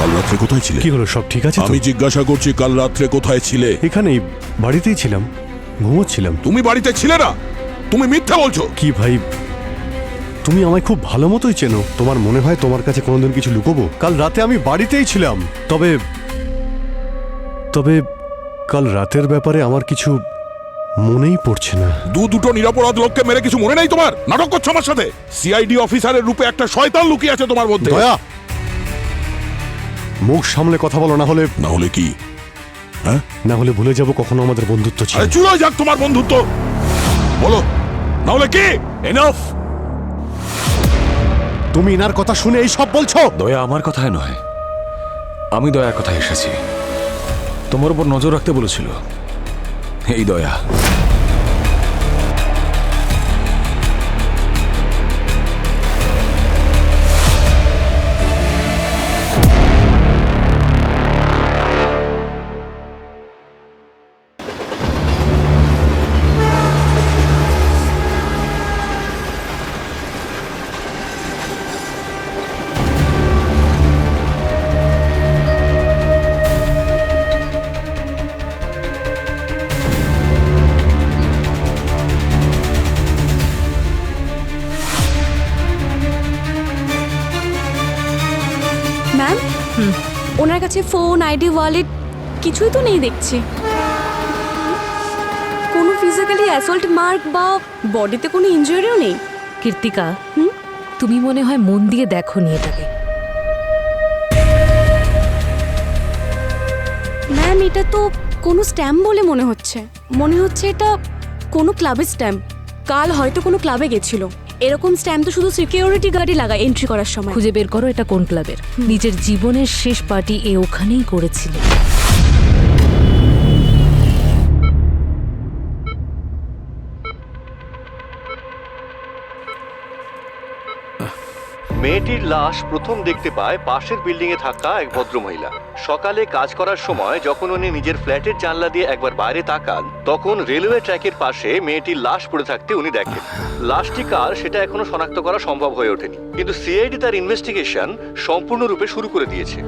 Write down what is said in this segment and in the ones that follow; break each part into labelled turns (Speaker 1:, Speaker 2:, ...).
Speaker 1: কাল রাত্রে কোথায় ছিলে?
Speaker 2: কি হলো, সব ঠিক আছে তো?
Speaker 1: আমি জিজ্ঞাসা করছি কাল রাত্রে কোথায় ছিলে?
Speaker 2: এখানেই, বাড়িতেই ছিলাম, ঘুমোচ্ছিলাম।
Speaker 1: তুমি বাড়িতে ছিলে না, তুমি মিথ্যা বলছো।
Speaker 2: কি ভাই, তুমি আমায় খুব ভালো মতোই চেনো। তোমার মনে হয় তোমার কাছে কোনোদিন কিছু লুকোবো? কাল রাতে আমি বাড়িতেই ছিলাম। তবে তবে কাল রাতের ব্যাপারে আমার কিছু মনেই পড়ছে না।
Speaker 1: দুটো নিরপরাধ লোককে মেরে কিছু মনে নেই তোমার? নাটক করছো আমার সাথে? সিআইডি অফিসারের রূপে একটা শয়তান লুকিয়ে আছে তোমার মধ্যে।
Speaker 2: দয়া, মুখ সামলে কথা বলো, না হলে
Speaker 1: না হলে কি? হ্যাঁ,
Speaker 2: না হলে ভুলে যাবো কখনো আমাদের বন্ধুত্ব ছিল।
Speaker 1: আরে চুলোয় যাক তোমার বন্ধুত্ব, বলো না হলে কি? এনাফ।
Speaker 2: তুমি ইনার কথা শুনে এই সব বলছো?
Speaker 3: দয়া আমার কথায় নয়, আমি দয়ার কথায় এসেছি। তোমার উপর নজর রাখতে বলেছিল এই দয়া।
Speaker 4: ম্যাম, ওনার কাছে ফোন, আইডি, ওয়ালেট কিছুই তো নেই দেখছি। কোনো ফিজিক্যালি অ্যাসল্ট মার্ক বা বডিতে কোনো ইনজুরিও নেই।
Speaker 5: কীর্তিকা, তুমি মনে হয় মন দিয়ে দেখো নি এটাকে।
Speaker 4: ম্যাম, এটা তো কোনো স্ট্যাম্প বলে মনে হচ্ছে। মনে হচ্ছে এটা কোনো ক্লাবের স্ট্যাম্প। কাল হয়তো কোনো ক্লাবে গেছিল। এরকম স্ট্যাম্প তো শুধু সিকিউরিটি গার্ডই লাগায় এন্ট্রি করার সময়।
Speaker 5: খুঁজে বের করো এটা কোন ক্লাবের। নিজের জীবনের শেষ পার্টি এ ওখানেই করেছিল।
Speaker 6: মেয়েটির লাশ প্রথম দেখতে পায় পাশের বিল্ডিংয়ে থাকা এক ভদ্রমহিলা। সকালে কাজ করার সময় যখন উনি নিজের ফ্ল্যাটের জানলা দিয়ে একবার বাইরে তাকান, তখন রেলওয়ে ট্র্যাকের পাশে মেয়েটির লাশ পড়ে থাকতে উনি দেখেন। লাশটি কার সেটা এখনো শনাক্ত করা সম্ভব হয়ে ওঠেনি, কিন্তু সিআইডি তার ইনভেস্টিগেশন সম্পূর্ণরূপে শুরু করে দিয়েছে।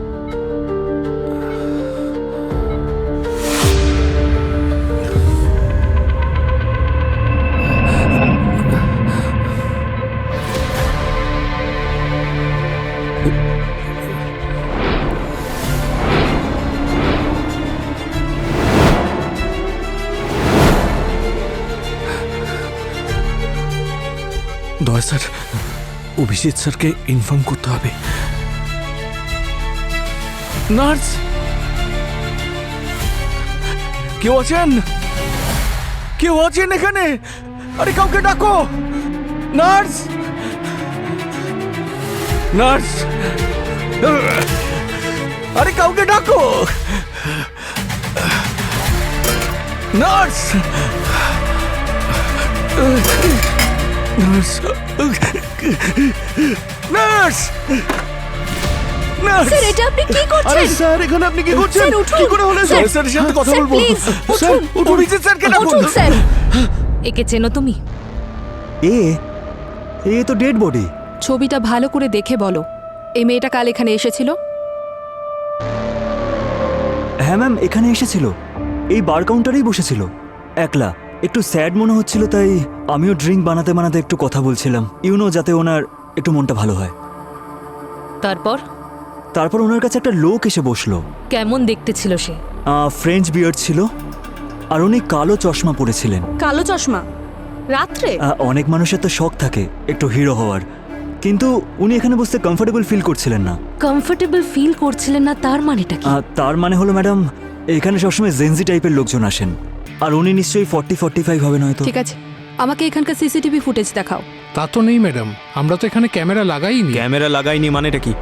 Speaker 3: দয়া স্যার, অভিজিৎ স্যারকে ইনফর্ম করতে হবে। নার্স, কেউ আছেন? কেউ আছেন এখানে? আরে কাউকে ডাকো। নার্স, নার্স, আরে কাউকে ডাকো। Nurse, nurse, nurse, nurse.
Speaker 4: Sir, এটা আপনি কি করছেন?
Speaker 2: আরে স্যার, এখানে আপনি কি করছেন?
Speaker 4: স্যার, উঠুন।
Speaker 2: কি করে হলো?
Speaker 4: স্যার,
Speaker 2: স্যারের সাথে কথা
Speaker 4: স্যার,
Speaker 2: বলবো।
Speaker 4: প্লিজ,
Speaker 2: স্যার,
Speaker 4: উঠুন।
Speaker 2: অভিজিৎ স্যারকে ডাকুন।
Speaker 4: উঠুন, স্যার।
Speaker 5: একে চেনো তুমি?
Speaker 7: এ তো ডেড বডি।
Speaker 8: ছবিটা ভালো করে দেখে বলো, এই মেয়েটা কাল এখানে এসেছিল?
Speaker 7: হ্যাঁ ম্যাম, এখানে এসেছিল, এই বার কাউন্টারেই বসেছিল একলা। একটু স্যাড মনে হচ্ছিল, তাই আমিও ড্রিঙ্ক বানাতে বানাতে একটু কথা বলছিলাম, যাতে ওনার একটু মনটা ভালো হয়।
Speaker 5: তারপর
Speaker 7: ওনার কাছে একটা লোক এসে বসলো।
Speaker 5: কেমন দেখতে ছিল সে?
Speaker 7: ফ্রেঞ্চ বিয়ার্ড ছিল, আর উনি কালো চশমা পরেছিলেন।
Speaker 4: কালো চশমা রাত্রে?
Speaker 7: অনেক মানুষের তো শখ থাকে একটু হিরো হওয়ার, কিন্তু উনি এখানে বসতে কমফোর্টেবল ফিল করছিলেন না।
Speaker 5: কমফোর্টেবল ফিল করছিলেন না তার মানেটা কি?
Speaker 7: তার মানে হলো ম্যাডাম, এখানে সবসময় জেনজি টাইপের লোকজন আসেন, আর উনি নিশ্চয়ই 40-45 হবেন হয়তো।
Speaker 8: ঠিক আছে, আমাকে এখানকার সিসিটিভি ফুটেজ দেখাও।
Speaker 9: তা তো নেই ম্যাডাম, আমরা তো এখানে ক্যামেরা লাগাইনি।
Speaker 3: ক্যামেরা লাগাইনি মানেটা কি?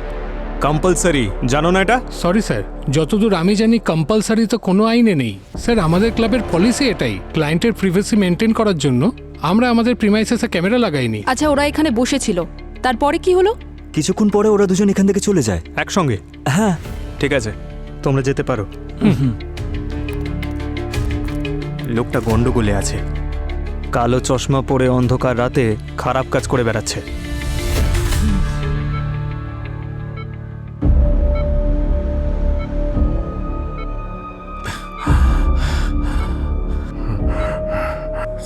Speaker 3: কম্পালসারি, জানো না এটা?
Speaker 9: সরি স্যার, যতদূর আমি জানি কম্পালসারি তো কোনো আইনে নেই স্যার। আমাদের ক্লাবের পলিসি এটাই, ক্লায়েন্টের প্রিভেসি মেনটেন করার জন্য আমরা আমাদের প্রিমাইসেসে ক্যামেরা লাগাইনি।
Speaker 8: আচ্ছা, ওরা এখানে বসেছিল, তারপরে কি হলো?
Speaker 7: কিছুক্ষণ পরে ওরা দুজন এখান থেকে চলে যায়
Speaker 3: একসঙ্গে?
Speaker 7: হ্যাঁ।
Speaker 3: ঠিক আছে, তোমরা যেতে পারো। লোকটা গন্ডগোলে আছে, কালো চশমা পরে অন্ধকার রাতে খারাপ কাজ করে বেড়াচ্ছে।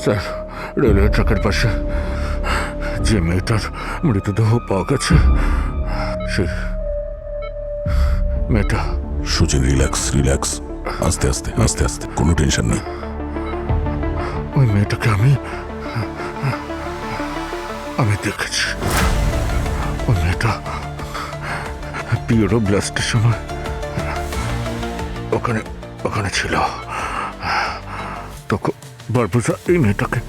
Speaker 1: স্যার রেলওয়ে ট্র্যাকের পাশে যে মেয়েটার মৃতদেহ পাওয়া গেছে সে মেয়েটা।
Speaker 10: সুচিন রিল্যাক্স রিল্যাক্স, আস্তে আস্তে আস্তে আস্তে, কোনো টেনশন নেই।
Speaker 1: ওই মেয়েটাকে আমি দেখেছি। ওই মেয়েটা পিওরো ব্লাস্টের সময় ওখানে ছিল। তখন বারবোসা এই মেয়েটাকে।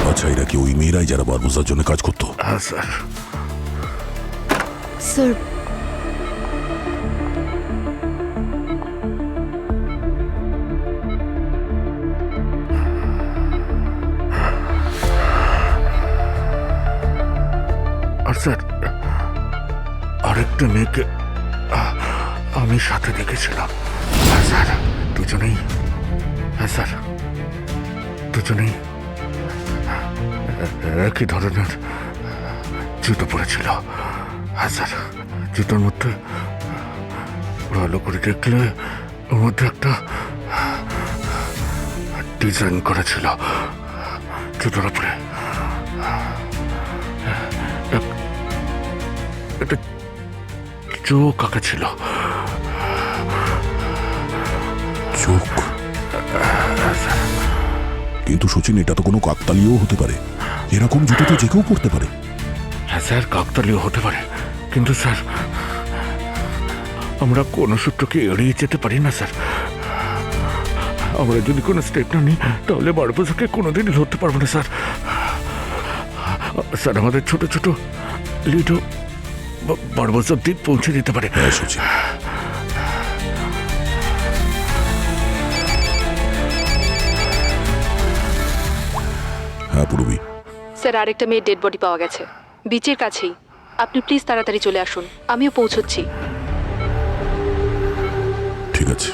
Speaker 10: আচ্ছা, এরা কি ওই মেয়েরাই যারা বারবোসার জন্য কাজ করতো?
Speaker 1: হ্যাঁ স্যার।
Speaker 4: স্যার
Speaker 1: আর স্যার আরেকটা মেয়েকে আমি সাথে দেখেছিলাম। হ্যাঁ স্যার, দুজনেই। হ্যাঁ স্যার, দুজনেই একই ধরনের জুতো পরেছিল। হ্যাঁ স্যার, জুতোর মধ্যে ভালো করে দেখলে ওর মধ্যে একটা ডিজাইন করা ছিল জুতোর উপরে। একটা চোখ আঁকা ছিল।
Speaker 10: চোখ? কিন্তু সচিন, এটা তো কোনো কাকতালীয় হতে পারে। এরকম জুতো তো যে কেউ পড়তে পারে।
Speaker 1: হ্যাঁ স্যার, কাকতালীয় হতে পারে, কিন্তু স্যার আমরা কোনো সূত্রকে এড়িয়ে যেতে পারি না স্যার। আমরা যদি কোনো স্টেপ না নিই তাহলে বারবোসাকে কোনোদিনই ধরতে পারবো না স্যার। স্যার, আমাদের ছোট ছোট লিডো বারবোসা অব্দি পৌঁছে দিতে পারে।
Speaker 10: হ্যাঁ সচিন। হ্যাঁ পূর্বী।
Speaker 8: স্যার আরেকটা মেয়ের ডেড বডি পাওয়া গেছে বিচের কাছেই। আপনি প্লিজ তাড়াতাড়ি চলে আসুন, আমিও পৌঁছচ্ছি।
Speaker 10: ঠিক আছে।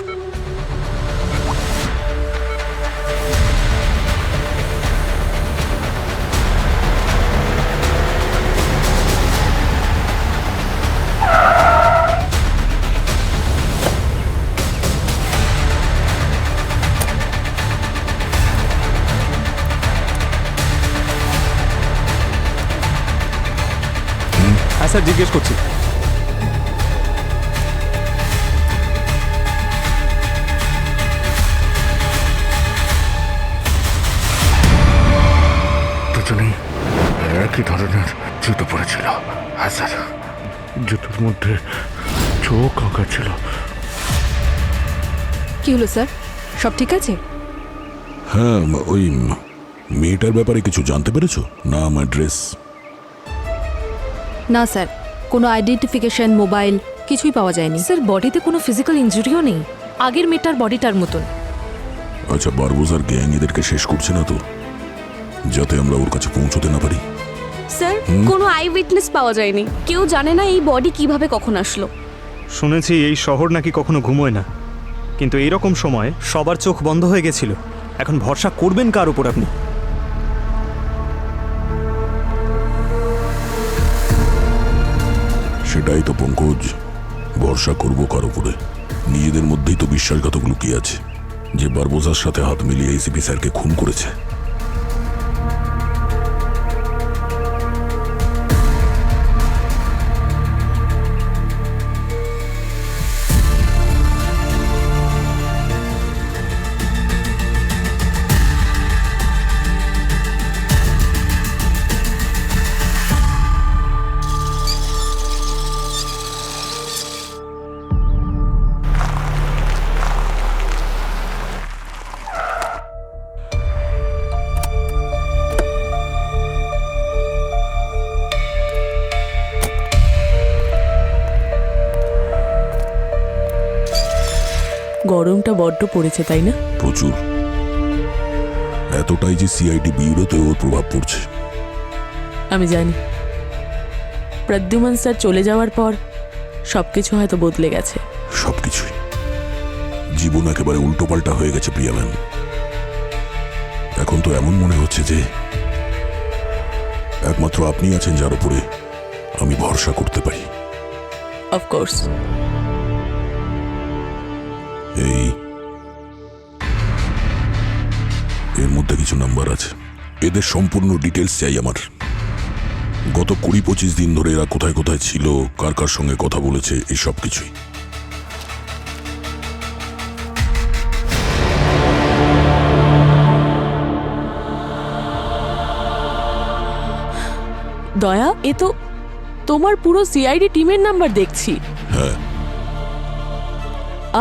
Speaker 2: হ্যাঁ স্যার, জিজ্ঞেস করছি।
Speaker 1: দুজনেই একই ধরনের জুতো পরেছিল। হ্যাঁ স্যার, জুতোর মধ্যে চোখ আঁকা ছিল।
Speaker 8: কি হলো স্যার, সব ঠিক আছে?
Speaker 10: হ্যাঁ, ওই মেয়েটার ব্যাপারে কিছু জানতে পেরেছো? নাম, অ্যাড্রেস?
Speaker 5: না স্যার, কোনো আইডেন্টিফিকেশন, মোবাইল কিছুই পাওয়া যায়নি। স্যার, বডিতে কোনো ফিজিক্যাল ইনজুরিও নেই, আগের মেয়েটার বডিটার মতন।
Speaker 10: আচ্ছা, বারবোসার গ্যাং এদেরকে শেষ করছে না তো, যাতে আমরা ওর কাছে পৌঁছতে না পারি?
Speaker 4: স্যার কোনো আই উইটনেস পাওয়া যায়নি। কেউ জানে না এই বডি কিভাবে কখন আসলো।
Speaker 7: শুনেছি এই শহর নাকি কখনো ঘুমোয় না, কিন্তু এইরকম সময় সবার চোখ বন্ধ হয়ে গেছিল। এখন ভরসা করবেন কার উপর আপনি?
Speaker 10: সেটাই তো পঙ্কজ, ভরসা করবো কার উপরে? নিজেদের মধ্যেই তো বিশ্বাসঘাতক লুকিয়ে আছে, যে বারবোসার সাথে হাত মিলিয়ে এসিপি স্যারকে খুন করেছে।
Speaker 5: গরমটা বড্ড পড়েছে, তাই না?
Speaker 10: প্রচুর। এতটাই যে সিআইডি ব্যুরোতে ওর প্রভাব পড়ছে।
Speaker 5: আমি জানি প্রদ্যুমান স্যার চলে যাওয়ার পর সবকিছু হয়তো বদলে গেছে।
Speaker 10: সবকিছুই। জীবন একেবারে উল্টোপাল্টা হয়ে গেছে প্রিয়া ম্যাম। এখন তো এমন মনে হচ্ছে যে একমাত্র আপনি আছেন যার উপরে আমি ভরসা করতে পারি।
Speaker 5: অফকোর্স।
Speaker 10: এই এর মধ্যে কিছু নাম্বার আছে, এদের সম্পূর্ণ ডিটেলস চাই আমার। গত 20-25 দিন ধরে এরা কোথায় কোথায় ছিল, কার কার সঙ্গে কথা বলেছে, এই সব কিছুই।
Speaker 11: দয়া, এ তো তোমার পুরো সিআইডি টিমের নাম্বার দেখছি।
Speaker 10: হ্যাঁ,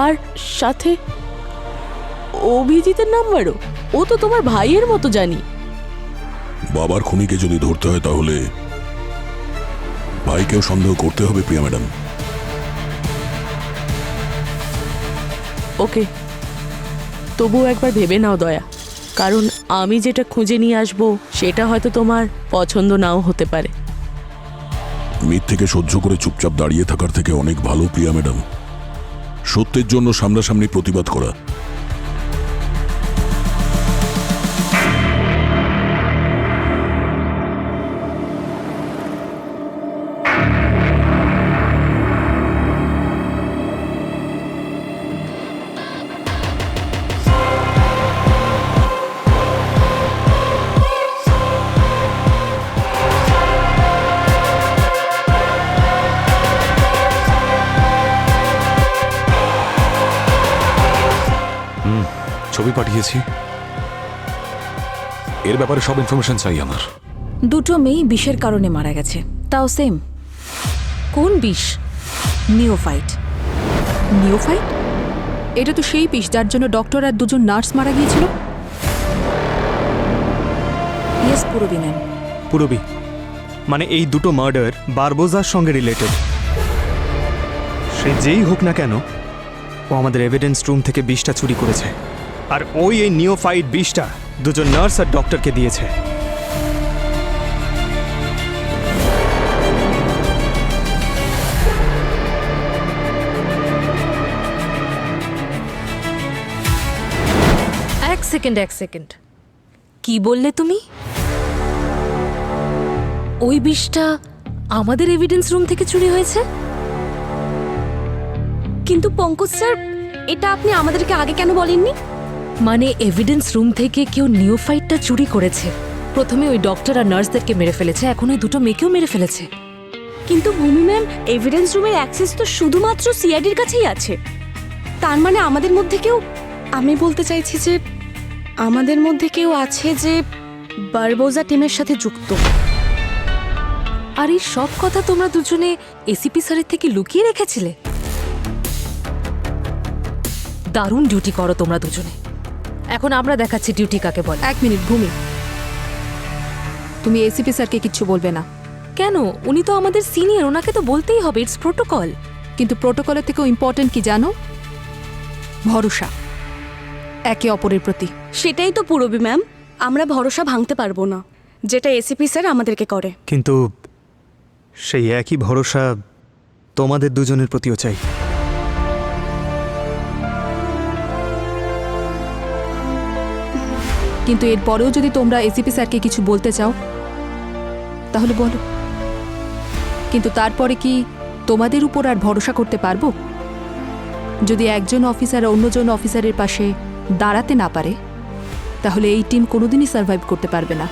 Speaker 11: আর সাথে অভিজিতের নাম্বারও। ও তো তোমার ভাইয়ের মতো জানি।
Speaker 10: বাবার খুনিকে যদি ধরতে হয় তাহলে ভাইকেও সন্দেহ করতে হবে প্রিয়া ম্যাডাম।
Speaker 11: ওকে, তবুও একবার ভেবে নাও দয়া, কারণ আমি যেটা খুঁজে নিয়ে আসবো সেটা হয়তো তোমার পছন্দ নাও হতে পারে।
Speaker 10: মিথ্যেকে সহ্য করে চুপচাপ দাঁড়িয়ে থাকার থেকে অনেক ভালো প্রিয়া ম্যাডাম সত্যের জন্য সামনাসামনি প্রতিবাদ করা।
Speaker 3: ছবি পাঠিয়েছি, এর ব্যাপারে সব ইনফরমেশন চাই আমার।
Speaker 5: দুটো মেয়ে বিষের কারণে মারা গেছে, তাও সেম। কোন বিষ? নিওফাইট। নিওফাইট? এটা তো সেই বিষ যার জন্য ডক্টর আর দুজন নার্স মারা গিয়েছিল। ইয়েস, পুরবি ম্যাম।
Speaker 7: পুরবি মানে এই দুটো মার্ডার বারবোজার সঙ্গে রিলেটেড। সে যেই হোক না কেন, ও আমাদের এভিডেন্স রুম থেকে বিষটা চুরি করেছে, আর ওই এই নিওফাইট বিষটা দুজন নার্স আর ডক্টরকে দিয়েছে।
Speaker 5: এক সেকেন্ড, কি বললে তুমি? ওই বিষটা আমাদের এভিডেন্স রুম থেকে চুরি হয়েছে?
Speaker 4: কিন্তু পঙ্কজ স্যার, এটা আপনি আমাদেরকে আগে কেন বলেননি?
Speaker 5: মানে এভিডেন্স রুম থেকে কেউ নিওফাইটটা চুরি করেছে। প্রথমে ওই ডক্টর আর নার্সদেরকে মেরে ফেলেছে, এখন ওই দুটো মেয়েকেও মেরে ফেলেছে।
Speaker 4: কিন্তু ভূমি ম্যাম, এভিডেন্স রুমের অ্যাক্সেস তো শুধুমাত্র সিআইডির কাছেই আছে। তার মানে আমাদের মধ্যে কেউ, আমি বলতে চাইছি যে আমাদের মধ্যে কেউ আছে যে বারবোজা টিমের সাথে যুক্ত।
Speaker 5: আর এই সব কথা তোমরা দুজনে এসিপি স্যারের থেকে লুকিয়ে রেখেছিলে? দারুণ ডিউটি করো তোমরা দুজনে। এখন আমরা দেখাচ্ছি ডিউটি কাকে বলে।
Speaker 12: 1 মিনিট ভূমি, তুমি এসিপি স্যারকে কিচ্ছু বলবে না।
Speaker 5: কেন? উনি তো আমাদের সিনিয়র, ওনাকে তো বলতেই হবে, ইটস প্রোটোকল।
Speaker 12: কিন্তু প্রোটোকলের থেকেও ইম্পর্টেন্ট কি জানো? ভরসা একে অপরের প্রতি।
Speaker 4: সেটাই তো পুরবি ম্যাম, আমরা ভরসা ভাঙতে পারবো না, যেটা এসিপি স্যার আমাদেরকে করে।
Speaker 7: কিন্তু সেই একই ভরসা তোমাদের দুজনের প্রতিও চাই।
Speaker 12: কিন্তু এরপরেও যদি তোমরা এসিপি স্যারকে কিছু বলতে চাও তাহলে বলো, কিন্তু তারপরে কি তোমাদের উপর আর ভরসা করতে পারবো? যদি একজন অফিসার অন্যজন অফিসারের পাশে দাঁড়াতে না পারে, তাহলে এই টিম কোনোদিনই সার্ভাইভ করতে পারবে না।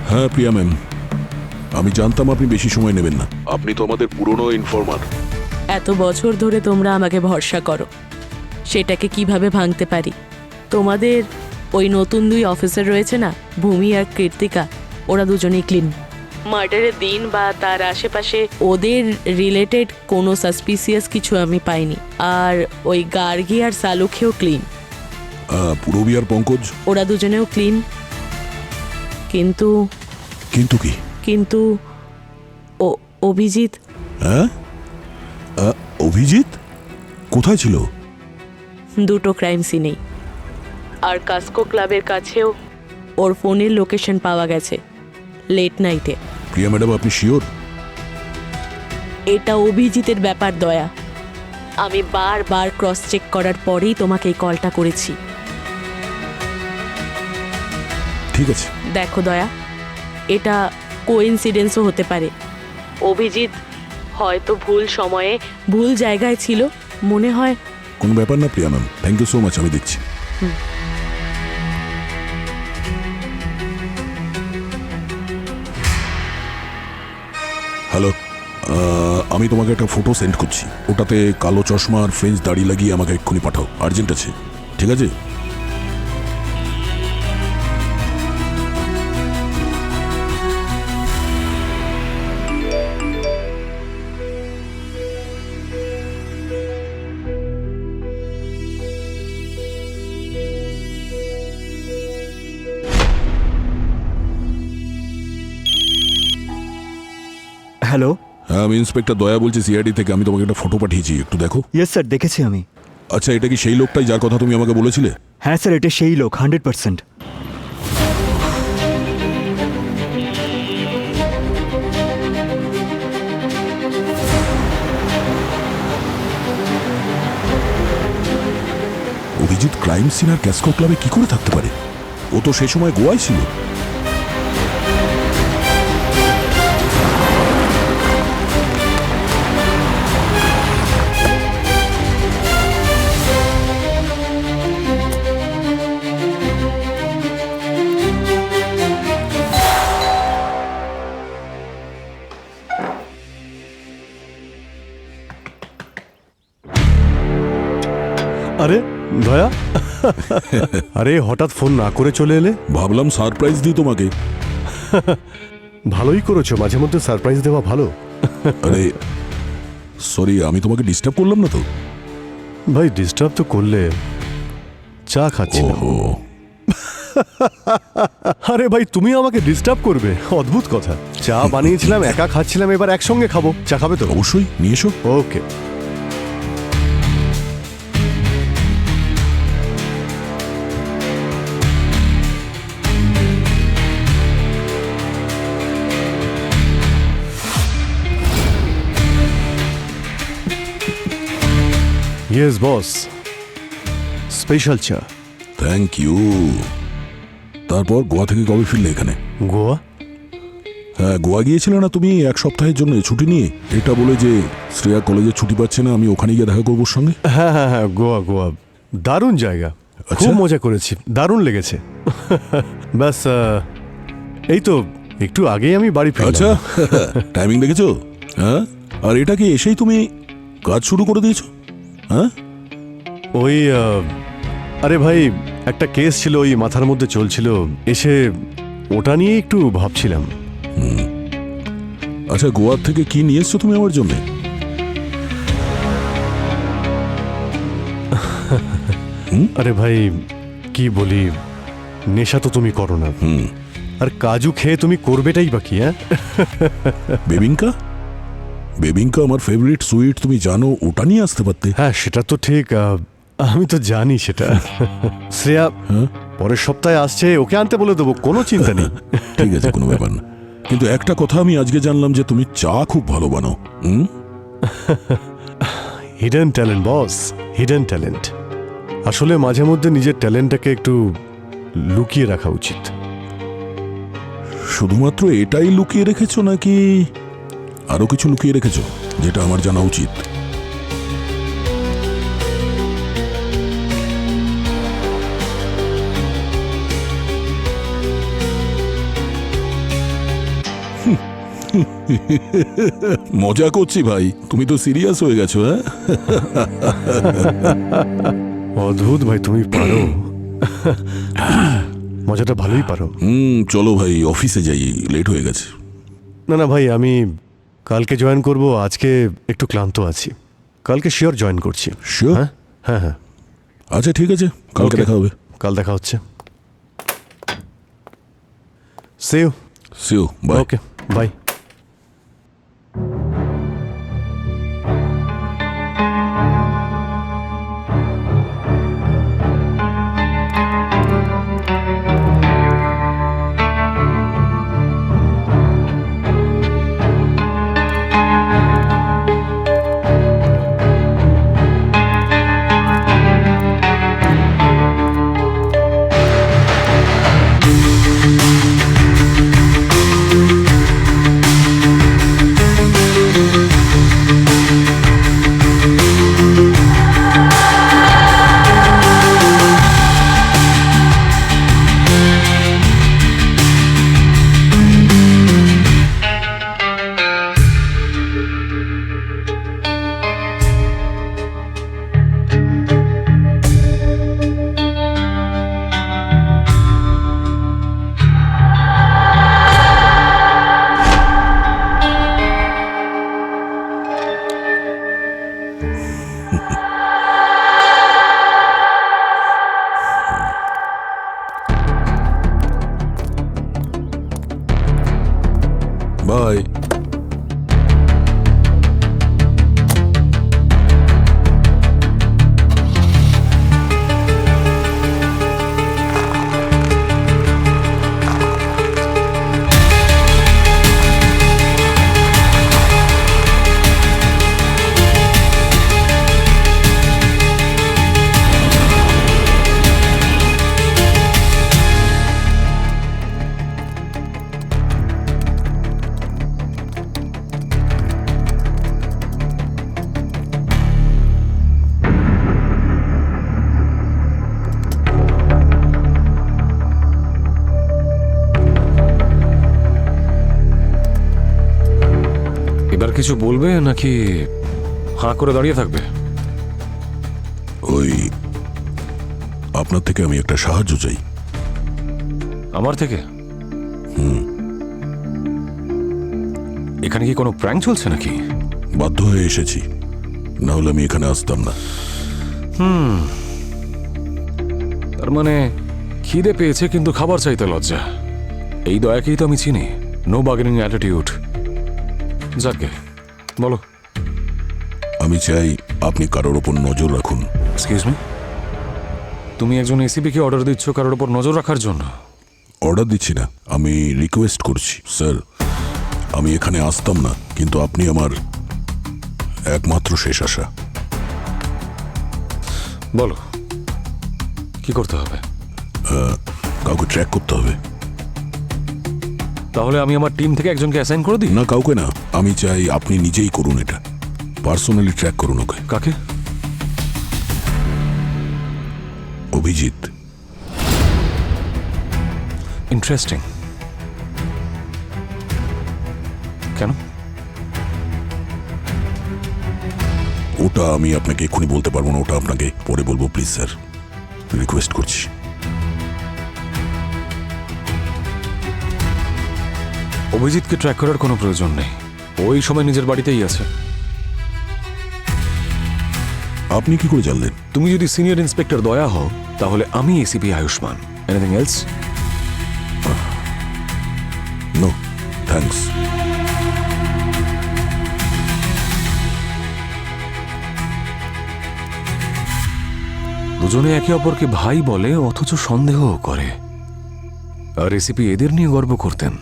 Speaker 10: হ্যাঁ প্রিয়া ম্যাম, আমি জানতাম আপনি বেশি সময় নেবেন না। আপনি তো আমাদের পুরনো ইনফরমার।
Speaker 11: এত বছর ধরে তোমরা আমাকে ভরসা করো, সেটাকে কিভাবে ভাঙতে পারি? তোমাদের ওই নতুন 2 অফিসার রয়েছে না, ভূমি আর কৃতিকা, ওরা দুজনেই ক্লিন। মার্ডারের দিন বা তার আশেপাশে ওদের রিলেটেড কোনো সাসপিসিয়াস কিছু আমি পাইনি। আর ওই গার্গী আর সালুখেও ক্লিন।
Speaker 10: পুরবি আর পঙ্কজ?
Speaker 11: ওরা দুজনেও ক্লিন। কিন্তু
Speaker 10: কিন্তু কি?
Speaker 11: কিন্তু অভিজিৎ।
Speaker 10: হ্যাঁ, অভিজিৎ কোথায় ছিল?
Speaker 11: 2টো ক্রাইম সিনেই, আর কাস্কো ক্লাবের কাছেও ওর ফোনের লোকেশন পাওয়া গেছে লেট নাইটে।
Speaker 10: প্রিয়া ম্যাডাম, আপনি শিওর?
Speaker 11: এটা অভিজিতের ব্যাপার দয়া, আমি বারবার ক্রস চেক করার পরেই তোমাকে এই কলটা করেছি।
Speaker 10: ঠিক আছে।
Speaker 11: দেখো দয়া, এটা কোইন্সিডেন্সও হতে পারে। অভিজিৎ হয়তো ভুল সময়ে ভুল জায়গায় ছিল, মনে হয়।
Speaker 10: কোনো ব্যাপার না Priya ma'am, thank you so much, আমি দেখছি। হ্যালো, আমি তোমাকে একটা ফটো সেন্ড করছি, ওটাতে কালো চশমা আর ফ্রেঞ্চ দাড়ি লাগিয়ে আমাকে এক্ষুনি পাঠাও, আর্জেন্ট আছে, ঠিক আছে?
Speaker 13: হ্যালো,
Speaker 10: হ্যাঁ, আমি ইন্সপেক্টর দয়া বলছি সিআইডি থেকে। আমি তোমাকে একটা ফটো পাঠিয়েছি, একটু দেখো।
Speaker 13: ইয়েস স্যার, দেখেছি আমি।
Speaker 10: আচ্ছা, এটা কি সেই লোকটাই যার কথা তুমি আমাকে বলেছিলে?
Speaker 13: হ্যাঁ স্যার, এটা সেই লোক, 100%।
Speaker 10: অভিজিৎ ক্রাইম সিন আর ক্যাসকো ক্লাবে কি করে থাকতে পারে? ও তো সেই সময় গোয়ায় ছিল।
Speaker 2: আরে দয়া, আরে হঠাৎ ফোন না করে চলে এলে?
Speaker 10: ভাবলাম সারপ্রাইজ দিই তোমাকে।
Speaker 2: ভালোই করেছো, মাঝে মধ্যে সারপ্রাইজ দেওয়া ভালো।
Speaker 10: আরে সরি, আমি তোমাকে ডিস্টার্ব করলাম না তো?
Speaker 2: ভাই ডিস্টার্ব তো করলে, চা খাচ্ছিলাম। আরে ভাই তুমি আমাকে ডিস্টার্ব করবে? অদ্ভুত কথা। চা বানিয়েছিলাম, একা খাচ্ছিলাম, এবার একসঙ্গে খাবো। চা খাবে তো?
Speaker 10: অবশ্যই, নিয়ে এসো।
Speaker 2: ওকে। ইয়েস বস, স্পেশাল চা।
Speaker 10: Thank you. তারপর গোয়া থেকে কবে ফিরলে এখানে?
Speaker 2: গোয়া?
Speaker 10: হ্যাঁ, গোয়া গিয়েছিলে না তুমি এক সপ্তাহের জন্য ছুটি নিয়ে, এটা বলে যে শ্রেয়া কলেজে ছুটি পাচ্ছে না, আমি ওখানে গিয়ে দেখা করবো ওর সঙ্গে।
Speaker 2: হ্যাঁ হ্যাঁ হ্যাঁ, গোয়া গোয়া দারুণ জায়গা, খুব মজা করেছি, দারুণ লেগেছে। ব্যাস এই তো একটু আগেই আমি বাড়ি ফিরলাম।
Speaker 10: আচ্ছা, টাইমিং দেখেছো? হ্যাঁ, আর এটা কি এসেই তুমি কাজ শুরু করে দিয়েছো? হ্যাঁ,
Speaker 2: ওই আরে ভাই একটা কেস ছিল, ওই মাথার মধ্যে চলছিল, এসে ওটা নিয়ে একটু ভাবছিলাম।
Speaker 10: আচ্ছা, গোয়া থেকে কি নিয়ে এসছো তুমি আমার জন্য?
Speaker 2: আরে ভাই কি বলি, নেশা তো তুমি করো না, আর কাজু খেয়ে তুমি করবেটাই বাকি। হ্যাঁ,
Speaker 10: বেবিঙ্কা, বেবিঙ্কা আমার ফেভারিট সুইট, তুমি জানো, ওটা নিয়ে আসতে পারতে।
Speaker 2: হ্যাঁ সেটা তো ঠিক, আমি তো জানি সেটা। শ্রেয়া পরের সপ্তাহে আসছে, ওকে আনতে বলে দেবো, কোনো চিন্তা নেই।
Speaker 10: ঠিক আছে, কোনো ব্যাপার না। কিন্তু একটা কথা আমি আজকে জানলাম যে তুমি চা খুব ভালো বানাও।
Speaker 2: হিডেন ট্যালেন্ট বস, হিডেন ট্যালেন্ট। আসলে মাঝে মধ্যে নিজের ট্যালেন্টটাকে একটু লুকিয়ে রাখা উচিত।
Speaker 10: শুধুমাত্র এটাই লুকিয়ে রেখেছো নাকি আরো কিছু লুকিয়ে রেখেছো যেটা আমার জানা উচিত? মজা করছি ভাই, তুমি তো সিরিয়াস হয়ে গেছো। হ্যাঁ,
Speaker 2: অদ্ভুত ভাই, তুমি পারো, মজাটা ভালোই পারো।
Speaker 10: চলো ভাই, অফিসে যাই, লেট হয়ে গেছে।
Speaker 2: না না ভাই, আমি কালকে জয়েন করব, আজকে একটু ক্লান্ত আছি, কালকে শিওর জয়েন করছি।
Speaker 10: শিওর?
Speaker 2: হ্যাঁ হ্যাঁ।
Speaker 10: আচ্ছা ঠিক আছে, কালকে দেখা হবে।
Speaker 2: কাল দেখা হচ্ছে। See you.
Speaker 10: See you, bye.
Speaker 2: Okay, bye.
Speaker 10: Bye.
Speaker 3: এবার কিছু বলবে নাকি হাঁ করে দাঁড়িয়ে থাকবে?
Speaker 10: ওই আপনার থেকে আমি একটা সাহায্য চাই।
Speaker 3: আমার থেকে?
Speaker 10: হুম।
Speaker 3: এখানে কি কোনো প্র্যাঙ্ক চলছে নাকি?
Speaker 10: বাধ্য হয়ে এসেছি, না হলে আমি এখানে আসতাম না।
Speaker 3: তার মানে খিদে পেয়েছে কিন্তু খাবার চাইতে লজ্জা। এই দয়াকেই তো আমি চিনি, নো বার্গেনিং অ্যাটিটিউড। যাকে বলো।
Speaker 10: আমি চাই আপনি কারোর ওপর নজর রাখুন।
Speaker 3: এক্সকিউজ মি, তুমি একজন এসিপিকে অর্ডার দিচ্ছ কারোর ওপর নজর রাখার জন্য?
Speaker 10: অর্ডার দিচ্ছি না, আমি রিকোয়েস্ট করছি। স্যার, আমি এখানে আসতাম না, কিন্তু আপনি আমার একমাত্র শেষ আশা।
Speaker 3: বলো কি করতে হবে?
Speaker 10: কাউকে ট্র্যাক করতে হবে।
Speaker 3: তাহলে আমি আমার টিম থেকে একজনকে অ্যাসাইন করে দিই?
Speaker 10: না, কাউকে না, আমি চাই আপনি নিজেই করুন এটা। পার্সোনালি ট্র্যাক করুন ওকে।
Speaker 3: কাকে?
Speaker 10: অভিজিৎ।
Speaker 3: ইন্টারেস্টিং। কেন?
Speaker 10: ওটা আমি আপনাকে এক্ষুনি বলতে পারবো না, ওটা আপনাকে পরে বলবো। প্লিজ স্যার, রিকোয়েস্ট করছি।
Speaker 3: অভিজিৎকে ট্র্যাক করার কোনো প্রয়োজন নেই, ওই সময় নিজের বাড়িতেই আছে।
Speaker 10: আপনি কি করে জানলেন?
Speaker 3: তুমি যদি সিনিয়র ইন্সপেক্টর দয়া হও তাহলে আমি ACP Ayushman. Anything else?
Speaker 10: No thanks.
Speaker 3: দুজনে একে অপরকে ভাই বলে অথচ সন্দেহ করে, আর এসিপি এদের নিয়ে গর্ব করতেন।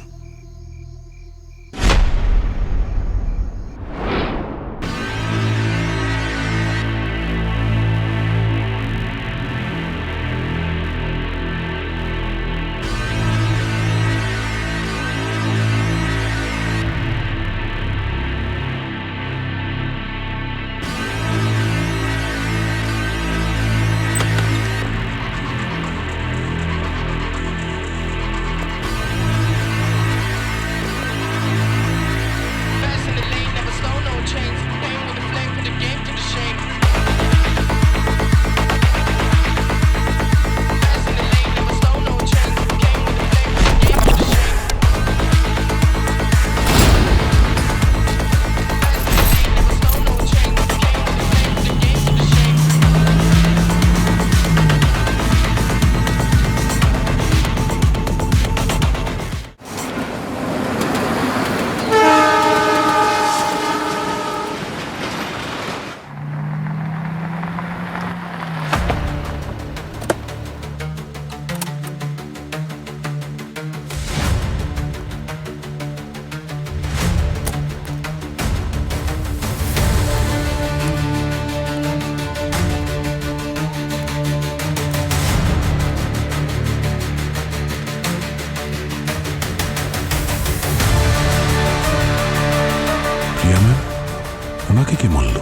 Speaker 10: ওনাকে কি মারল?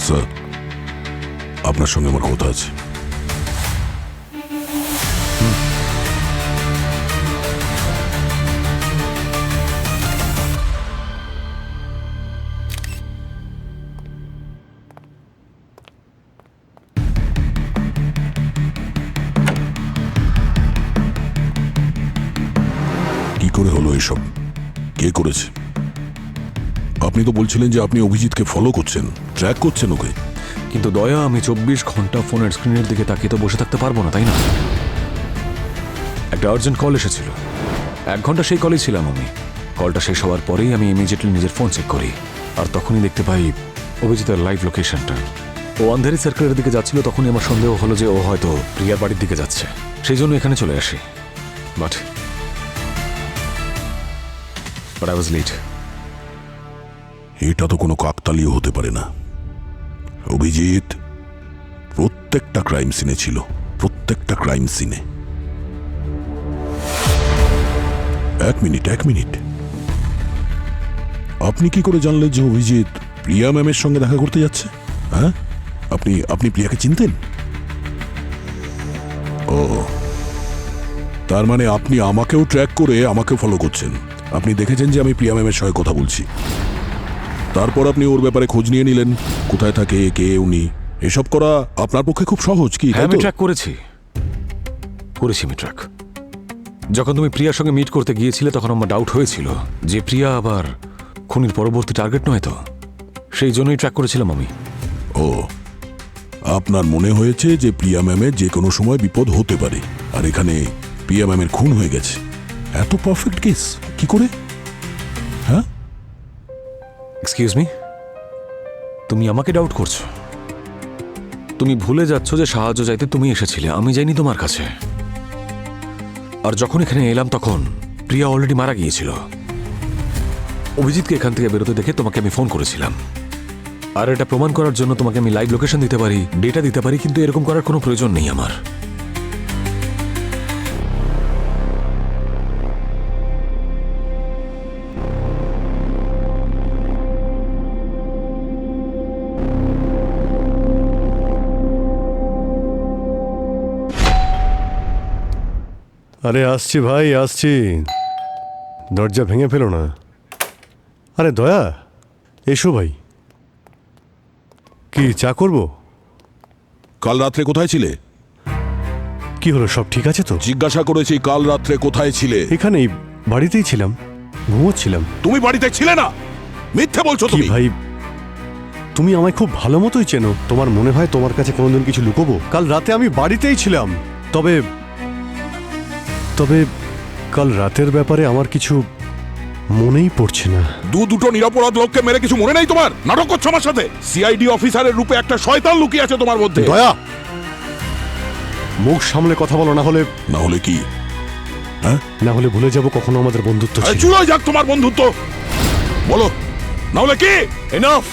Speaker 10: স্যার, আপনার সঙ্গে আমার কথা আছে। করে হলো এসব? কে করেছে? আপনি তো বলছিলেন যে আপনি অভিজিৎকে ফলো করছেন, ট্র্যাক করছেন ওকে।
Speaker 3: কিন্তু দয়া, আমি 24 ঘন্টা ফোনের স্ক্রিনের দিকে তাকিয়ে তো বসে থাকতে পারবো না, তাই না? একটা আর্জেন্ট কল এসেছিল, 1 ঘন্টা সেই কলেই ছিলাম আমি। কলটা শেষ হওয়ার পরেই আমি ইমিডিয়েটলি নিজের ফোন চেক করি, আর তখনই দেখতে পাই অভিজিতের লাইভ লোকেশনটা। ও আন্ধেরি সার্কেলের দিকে যাচ্ছিল, তখনই আমার সন্দেহ হলো যে ও হয়তো প্রিয়ার বাড়ির দিকে যাচ্ছে, সেই জন্য এখানে চলে আসি। But I was late.
Speaker 10: এটা তো কোনো কাকতালীয় হতে পারে না। অভিজিৎ প্রত্যেকটা ক্রাইম সিনে ছিল, প্রত্যেকটা ক্রাইম সিনে। এক মিনিট, আপনি কি করে জানলেন যে অভিজিৎ প্রিয়া ম্যামের সঙ্গে দেখা করতে যাচ্ছে? হ্যাঁ, আপনি প্রিয়াকে চিনতেন? ও, তার মানে আপনি আমাকেও ট্র্যাক করে আমাকেও ফলো করছেন। আপনি দেখেছেন যে আমি প্রিয়া ম্যামের সঙ্গে কথা বলছি, তারপর আপনি ওর ব্যাপারে খোঁজ নিয়ে নিলেন, কোথায় থাকে, কে উনি। এসব করা আপনার পক্ষে খুব সহজ, কি?
Speaker 3: হ্যাঁ, আমি ট্র্যাক করেছি আমি ট্র্যাক। যখন তুমি প্রিয়ার সঙ্গে মিট করতে গিয়েছিলে, তখন আমার ডাউট হয়েছিল যে প্রিয়া আবার খুনির পরবর্তী টার্গেট নয় তো, সেই জন্যই ট্র্যাক করেছিলাম আমি।
Speaker 10: ও, আপনার মনে হয়েছে যে প্রিয়া ম্যামের যে কোনো সময় বিপদ হতে পারে, আর এখানে প্রিয়া ম্যামের খুন হয়ে গেছে। এত পারফেক্ট কেস কি করে? হ্যাঁ,
Speaker 3: এক্সকিউজ মি, তুমি আমাকে ডাউট করছো? তুমি ভুলে যাচ্ছ যে সাহায্য চাইতে তুমি এসেছিলে, আমি যাইনি তোমার কাছে। আর যখন এখানে এলাম তখন প্রিয়া অলরেডি মারা গিয়েছিল। অভিজিৎকে এখান থেকে বেরোতে দেখে তোমাকে আমি ফোন করেছিলাম, আর এটা প্রমাণ করার জন্য তোমাকে আমি লাইভ লোকেশন দিতে পারি, ডেটা দিতে পারি, কিন্তু এরকম করার কোনো প্রয়োজন নেই আমার।
Speaker 2: আরে আসছি ভাই, আসছি, দরজা ভেঙে ফেলো না। আরে দয়া, এসো ভাই। কি চা করবো?
Speaker 10: কাল রাত্রে কোথায় ছিলে?
Speaker 2: কি হলো, সব ঠিক আছে তো?
Speaker 10: জিজ্ঞাসা করেছি কাল রাত্রে কোথায় ছিলে।
Speaker 2: এখানেই, বাড়িতেই ছিলাম, ঘুমোচ্ছিলাম।
Speaker 10: তুমি বাড়িতে ছিলে না, মিথ্যে বলছো
Speaker 2: কি
Speaker 10: তুমি।
Speaker 2: ভাই, তুমি আমায় খুব ভালো মতোই চেনো, তোমার মনে হয় তোমার কাছে কোনোদিন কিছু লুকোবো? কাল রাতে আমি বাড়িতেই ছিলাম। তবে তবে কাল রাতের ব্যাপারে আমার কিছু মনেই পড়ছে না।
Speaker 10: দুটো নিরপরাধ লোককে মেরে কিছু মনে নেই তোমার? নাটক করছো আমার সাথে? সিআইডি অফিসারের রূপে একটা শয়তান লুকিয়ে আছে তোমার মধ্যে।
Speaker 2: দয়া, মুখ সামলে কথা বলো, না হলে
Speaker 10: কি? হ্যাঁ,
Speaker 2: না হলে ভুলে যাব কখনো আমাদের বন্ধুত্ব ছিল।
Speaker 10: চুলোয় যাক তোমার বন্ধুত্ব, বলো, না হলে কি?
Speaker 3: এনাফ।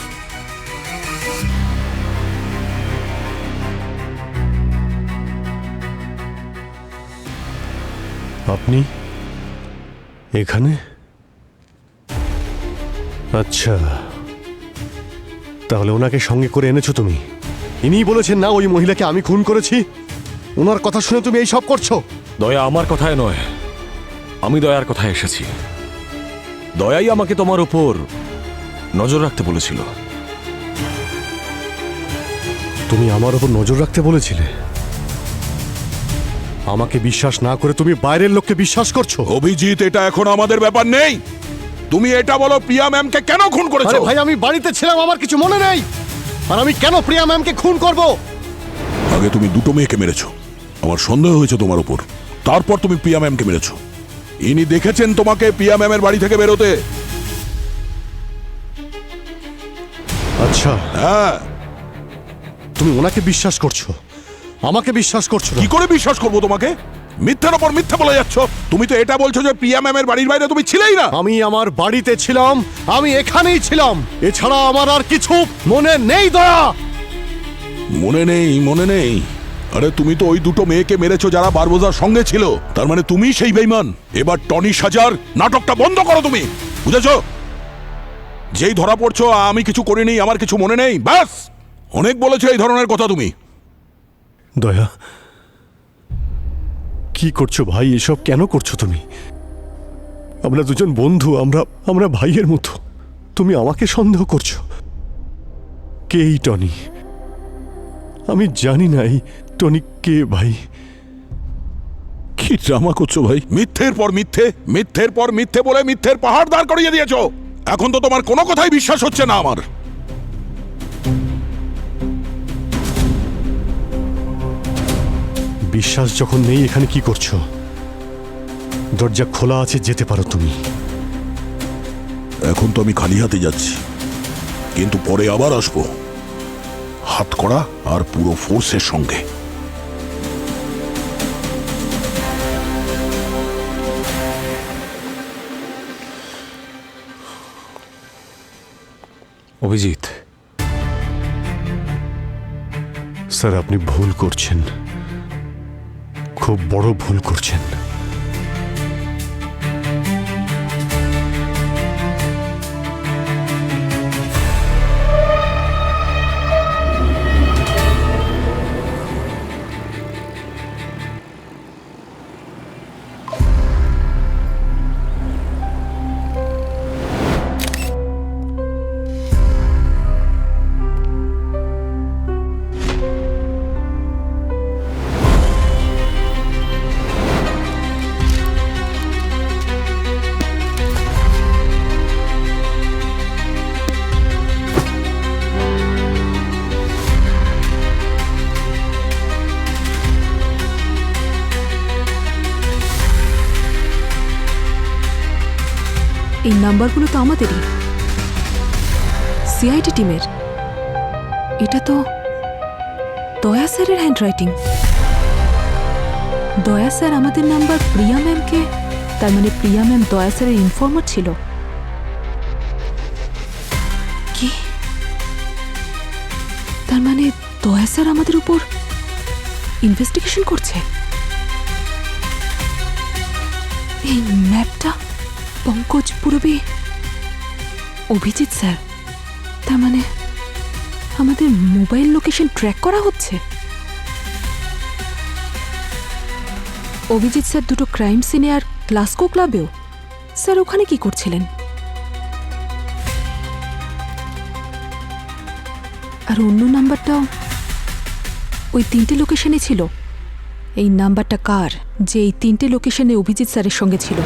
Speaker 2: আপনি এখানে? আচ্ছা, তাহলে ওনাকে সঙ্গে করে এনেছো তুমি? ইনিই বলেছেন না ওই মহিলাকে আমি খুন করেছি? ওনার কথা শুনে তুমি এই সব করছো?
Speaker 3: দয়া আমার কথায় নয়, আমি দয়ার কথায় এসেছি। দয়াই আমাকে তোমার উপর নজর রাখতে বলেছিল।
Speaker 2: তুমি আমার উপর নজর রাখতে বলেছিলে? আমাকে বিশ্বাস না করে তুমি বাইরের লোককে বিশ্বাস করছো?
Speaker 10: অভিজিৎ, এটা এখন আমাদের ব্যাপার নেই। তুমি এটা বলো, প্রিয়া ম্যামকে কেন খুন করেছো?
Speaker 2: ভাই, আমি বাড়িতে ছিলাম, আমার কিছু মনে নেই। আর আমি কেন প্রিয়া ম্যামকে খুন করব?
Speaker 10: আগে তুমি দুটো মেয়েকে মেরেছো, আমার সন্দেহ হয়েছে তোমার উপর। তারপর তুমি প্রিয়া ম্যামকে মেরেছো। ইনি দেখেছেন তোমাকে প্রিয়া ম্যামের বাড়ি থেকে বেরোতে।
Speaker 2: আচ্ছা,
Speaker 10: হ্যাঁ,
Speaker 2: তুমি ওনাকে বিশ্বাস করছো, আমাকে বিশ্বাস করছো না?
Speaker 10: কি করে বিশ্বাস করবো তোমাকে? মিথ্যার ওপর মিথ্যা বলে যাচ্ছ। তুমি তো এটা বলছো যে প্রিয়া ম্যামের বাড়ির বাইরে তুমি ছিলেই না।
Speaker 2: আমি আমার বাড়িতে ছিলাম, আমি এখানেই ছিলাম, এছাড়া আমার আর কিছু মনে নেই। দয়া,
Speaker 10: মনে নেই? আরে তুমি তো ওই দুটো মেয়েকে মেরেছো যারা বারবোজার সঙ্গে ছিল। তার মানে তুমি সেই বেঈমান। এবার টনি সাজার নাটকটা বন্ধ করো তুমি, বুঝেছো? যেই ধরা পড়ছো আমি কিছু করিনি, আমার কিছু মনে নেই, ব্যাস। অনেক বলেছো এই ধরনের কথা তুমি।
Speaker 2: দয়া, কি করছো ভাই? এসব কেন করছো তুমি? আমরা দুজন বন্ধু, আমরা ভাইয়ের মতো। তুমি আমাকে সন্দেহ করছো? কে এই টনি? আমি জানি না এই টনি কে ভাই।
Speaker 10: কি ড্রামা করছো ভাই? মিথ্যের পর মিথ্যে, মিথ্যের পর মিথ্যে বলে মিথ্যের পাহাড় দাঁড় করিয়ে দিয়েছো। এখন তো তোমার কোনো কথাই বিশ্বাস হচ্ছে না আমার।
Speaker 2: বিশ্বাস যখন নেই, এখানে কি করছো? দরজা খোলা আছে, যেতে পারো তুমি।
Speaker 10: এখন তো আমি খালি হাতে যাচ্ছি, কিন্তু পরে আবার আসবো, হাত কড়া আর পুরো ফোর্সের সঙ্গে।
Speaker 3: অভিজিৎ,
Speaker 2: স্যার আপনি ভুল করছেন, খুব বড় ভুল করছেন।
Speaker 12: এই নাম্বারগুলো তো আমাদেরই, সিআইডি টিমের। এটা তো দয়া স্যারের হ্যান্ডরাইটিং। দয়া স্যার আমাদের নাম্বার প্রিয়া ম্যামকে, তার মানে প্রিয়া ম্যাম দয়া স্যারের ইনফর্মার ছিল। কি? তার মানে দয়া স্যার আমাদের উপর ইনভেস্টিগেশন করছে। এই ম্যাপটা পঙ্কজ পূরবী, অভিজিৎ স্যার, তার মানে আমাদের মোবাইল লোকেশন ট্র্যাক করা হচ্ছে। অভিজিৎ স্যার দুটো ক্রাইম সিনে আর ক্লাসকো ক্লাবেও। স্যার ওখানে কি করছিলেন? আর অন্য নাম্বারটাও ওই 3টে লোকেশনে ছিল। এই নাম্বারটা কার, যে এই 3টে লোকেশনে অভিজিৎ স্যারের সঙ্গে ছিল?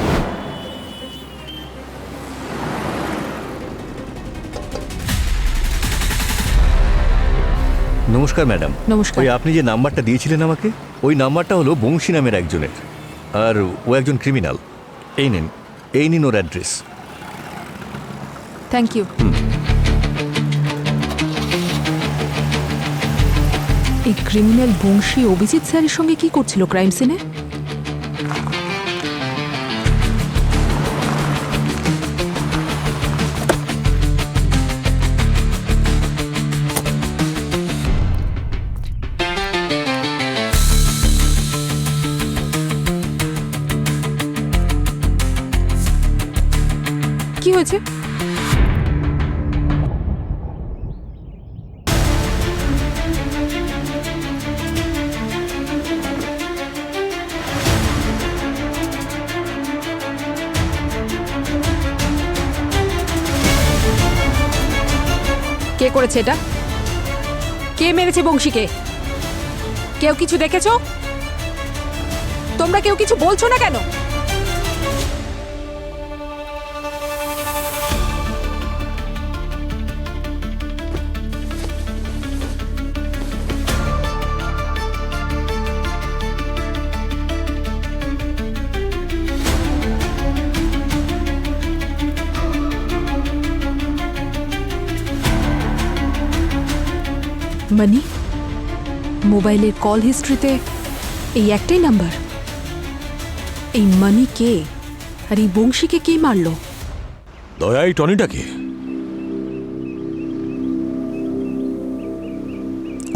Speaker 6: নমস্কার ম্যাডাম।
Speaker 12: নমস্কার।
Speaker 6: ওই আপনি যে নাম্বারটা দিয়েছিলেন আমাকে, ওই নাম্বারটা হলো বংশী নামের একজনের, আর ও একজন ক্রিমিনাল। এই নিন ওর অ্যাড্রেস।
Speaker 12: Thank you. এই ক্রিমিনাল বংশী অভিজিৎ স্যারের সঙ্গে কি করছিল ক্রাইম সিনে? কি হয়েছে? কে করেছে এটা? কে মেরেছে বংশীকে? কেউ কিছু দেখেছো? তোমরা কেউ কিছু বলছো না কেন? মানি, মোবাইলের কল হিস্ট্রিতে এই একটাই নাম্বার। এই মানি কে, আর এই বংশীকে কে মারলো?
Speaker 3: দয়া, এই টনিটাকে?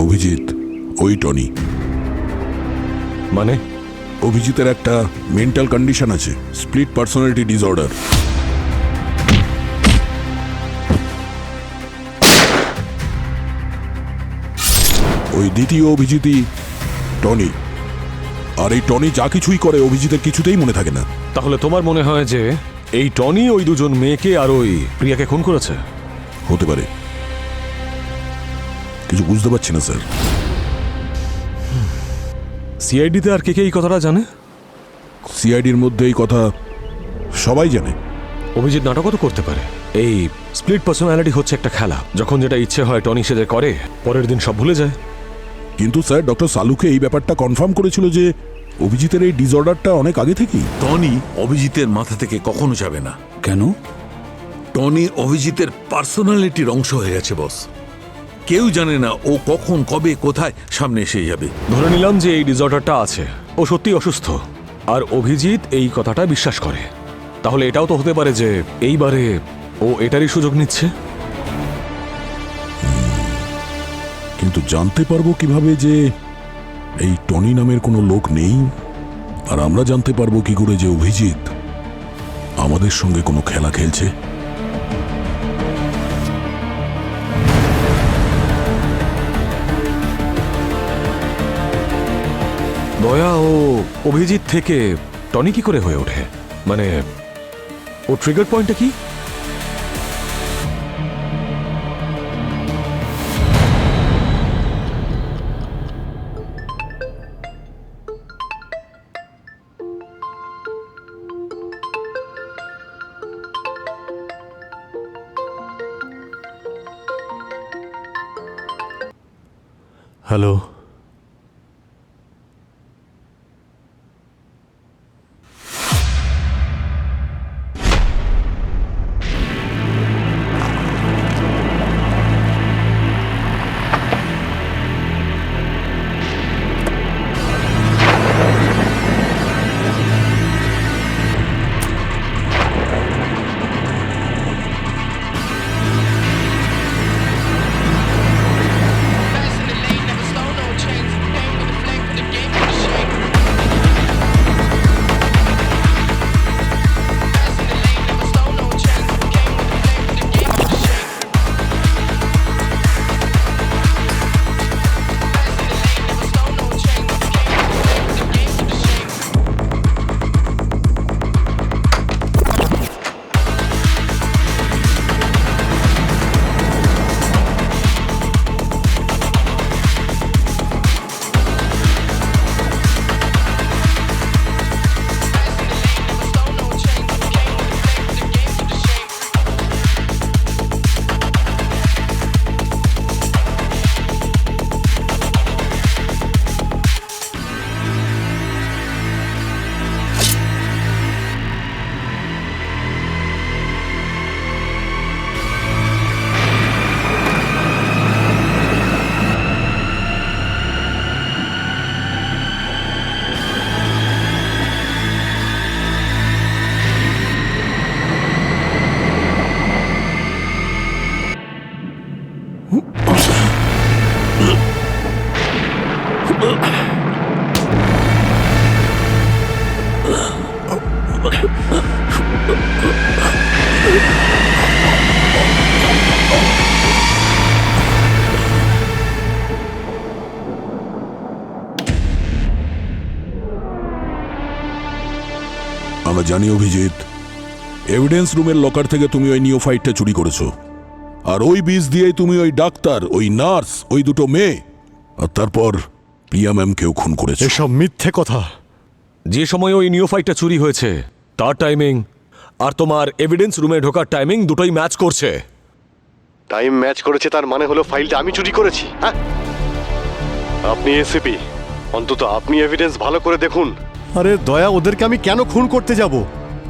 Speaker 10: অভিজিৎ, ওই টনি।
Speaker 3: মানে?
Speaker 10: অভিজিতের একটা মেন্টাল কন্ডিশন আছে, স্প্লিট পার্সোনালিটি ডিসঅর্ডার। ওই দ্বিতীয় অভিজিৎই টনি। আর এই টনি যা কিছুই করে অভিজিতের কিছুতেই মনে থাকে না।
Speaker 3: তাহলে তোমার মনে হয় যে এই টনি ওই দুজন মেয়েকে আর ওই প্রিয়াকে খুন করেছে?
Speaker 10: হতে পারে, কিছু বুঝতে পারছি না স্যার।
Speaker 3: সিআইডিতে আর কে কে এই কথাটা জানে?
Speaker 10: সিআইডির মধ্যে এই কথা সবাই জানে।
Speaker 3: অভিজিৎ নাটকও তো করতে পারে। এই স্প্লিট পার্সোনালিটি হচ্ছে একটা খেলা, যখন যেটা ইচ্ছে হয় টনি সেজে করে, পরের দিন সব ভুলে যায়।
Speaker 10: কিন্তু স্যার, ডক্টর সালুকে এই ব্যাপারটা কনফার্ম করেছিল যে অভিজিতের এই ডিসঅর্ডারটা অনেক আগে থেকেই।
Speaker 14: টনি অভিজিতের মাথা থেকে কখনো যাবে না।
Speaker 10: কেন?
Speaker 14: টনি অভিজিতের পার্সোনালিটির অংশ হয়ে গেছে বস। কেউ জানে না ও কখন কবে কোথায় সামনে এসে যাবে।
Speaker 3: ধরে নিলাম যে এই ডিসঅর্ডারটা আছে, ও সত্যি অসুস্থ, আর অভিজিৎ এই কথাটা বিশ্বাস করে, তাহলে এটাও তো হতে পারে যে এইবারে ও এটারই সুযোগ নিচ্ছে।
Speaker 10: কিন্তু জানতে পারবো কিভাবে যে এই টনি নামের কোনো লোক নেই? আর আমরা জানতে পারবো কি করে যে অভিজিৎ আমাদের সঙ্গে কোনো খেলা খেলছে?
Speaker 3: দয়া ও অভিজিৎ থেকে টনি কি করে হয়ে ওঠে? মানে ও ট্রিগার পয়েন্টটা কি?
Speaker 2: হ্যালো,
Speaker 10: আমরা জানি অভিজিৎ, এভিডেন্স রুমের লকার থেকে তুমি ওই নিওফাইটটা চুরি করেছো, আর ওই বিষ দিয়েই তুমি ওই ডাক্তার, ওই নার্স, ওই দুটো মেয়ে, আর তারপর প্রিয়া ম্যামকেও খুন করেছো।
Speaker 2: এসব মিথ্যে কথা।
Speaker 3: যে সময় ওই নিওফাইটটা চুরি হয়েছে তার টাইমিং আর তোমার এভিডেন্স রুমে ঢোকার টাইমিং দুটোই ম্যাচ করছে।
Speaker 6: টাইম ম্যাচ করেছে তার মানে হলো ফাইলটা আমি চুরি করেছি? হ্যাঁ, আপনি এসিপি, অন্তত আপনি এভিডেন্স ভালো করে দেখুন।
Speaker 2: আরে দয়া, ওদেরকে আমি কেন খুন করতে যাব?